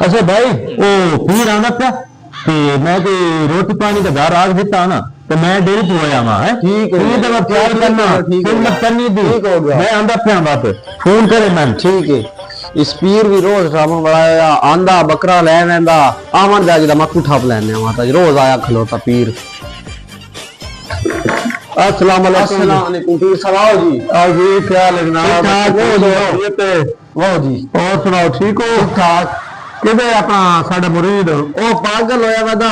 अच्छा भाई ओ पीर आना पिया ते मैं ते रोटी पानी का घर आग दिता ना तो मैं डेरी पे होया वहां है ठीक है तो मैं प्यार करना हिम्मत करनी दी ठीक हो गया मैं आंदा पिया वापस फोन करे मैं ठीक है इस पीर भी रोज रावण बड़ा आंदा बकरा ले लेंदा आवन जाके दा मक्खू ठाप लेने वहां रोज आया खलोता पीर अस्सलाम वालेकुम पीर सलाओ जी और जी क्या लगना वाह जी और सुनाओ ठीक हो ठीक ठाक किधे अपना साडा मुरीद ओ पागल होया वदा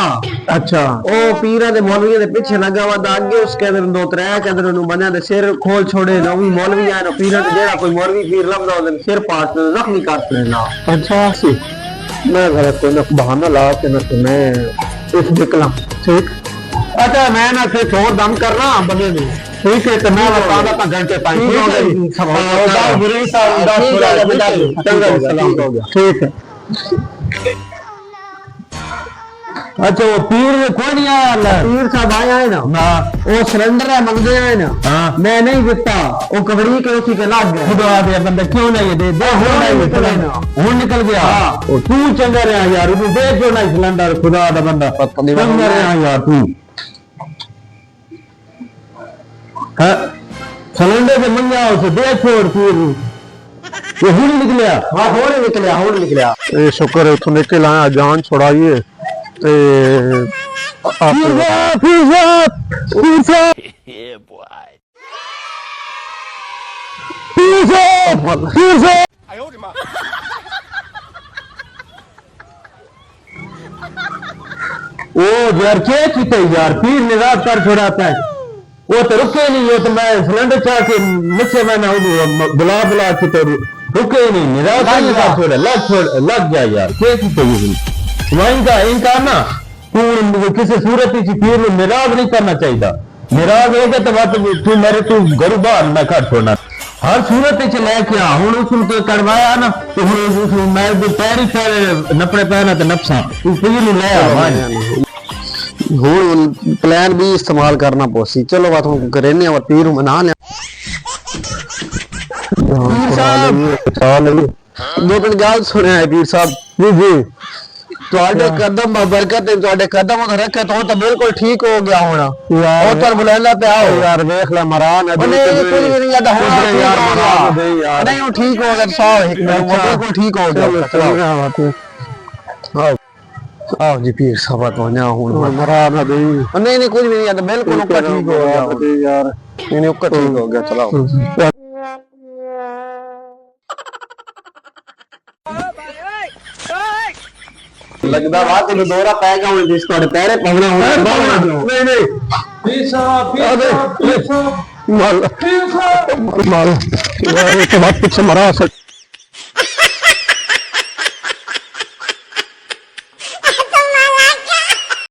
अच्छा ओ पीरा दे मौलवियों दे पीछे लगा वदा आगे उसके अंदर दो त्रै के अंदर नु बन्या दे सिर खोल छोड़े ना भी मौलवी आए ना पीरा दे जेड़ा कोई मौलवी पीर लबदा ओदे सिर पाट जख्मी करते ना अच्छा सी मैं घर कोई ना बहाना ला के ना मैं इस निकला ठीक अच्छा मैं ना से छोड़ दम करना बने नहीं ठीक है तो मैं बताना का घंटे पानी ठीक है अच्छा वो पीर कोई नहीं आया पीर साहब आया है ना वो सिलेंडर है मंगते हैं ना मैं नहीं देता वो कबड़ी के उसी के लग गया खुदा दे बंदा क्यों नहीं दे दे हो निकल गया तू चंगा रहा यार तू दे क्यों नहीं सिलेंडर खुदा दा बंदा चंगा रहा यार तू सिलेंडर से मंगा उसे दे छोड़ पीर ये हुन निकलिया हां हुन निकलिया ए शुक्र है तू निकल आया जान छुड़ाइए ते ओ यार क्या कीते यार पीर निराश कर छोड़ाता है वो तो रुके नहीं हो तो मैं सिलेंडर चाह के नीचे मैंने बुला बुला के तो रुके नहीं निराश छोड़ा लग गया यार कैसी तो इनका ना तू किसी सूरत की पीर में निराश नहीं करना चाहिए निराश होगा तो बात तू मेरे तू घर बाहर ना कर छोड़ना हर सूरत लेके आ हूं उसको करवाया ना तो हूं मैं पैर ही पैर नपड़े पैना तो नपसा तू पीर नहीं ले हुन प्लान भी इस्तेमाल करना पोसी चलो बात हम करेने और पीर मना ले पीर साहब दो तीन गाल सुने है पीर साहब जी जी ਤੁਹਾਡੇ ਕਦਮ ਬਰਕਤ ਤੇ ਤੁਹਾਡੇ ਕਦਮ ਉਹ ਰੱਖੇ ਤਾਂ ਬਿਲਕੁਲ ਠੀਕ ਹੋ ਗਿਆ ਹੋਣਾ ਉਹ ਤਾਂ ਬੁਲਾਉਂਦਾ ਪਿਆ ਹੋ ਯਾਰ ਵੇਖ ਲੈ ਮਰਾਨ ਅਭੀ ਕੋਈ ਨਹੀਂ ਆਦਾ ਹੋਣਾ ਯਾਰ ਨਹੀਂ ਉਹ ਠੀਕ ਹੋ ਗਿਆ ਸਾਹ ਬਿਲਕੁਲ ਠੀਕ ਹੋ ਗਿਆ ਆਓ ਜੀ ਪੀਰ ਸਾਹਿਬ ਤੋਂ ਨਾ ਹੁਣ ਮਰਾਨ ਅਭੀ ਨਹੀਂ ਕੁਝ ਵੀ ਨਹੀਂ ਆਦਾ ਬਿਲਕੁਲ ਠੀਕ ਹੋ ਗਿਆ ਯਾਰ ਇਹਨੇ ਉੱਕਾ ਠੀਕ ਹੋ ਗਿਆ ਚਲਾਓ लगदा वा तेन दोरा पै गया हुन जिस तोड़े पैरे पवना होना नहीं पीर साहब माल यार ये तो बात पीछे मरा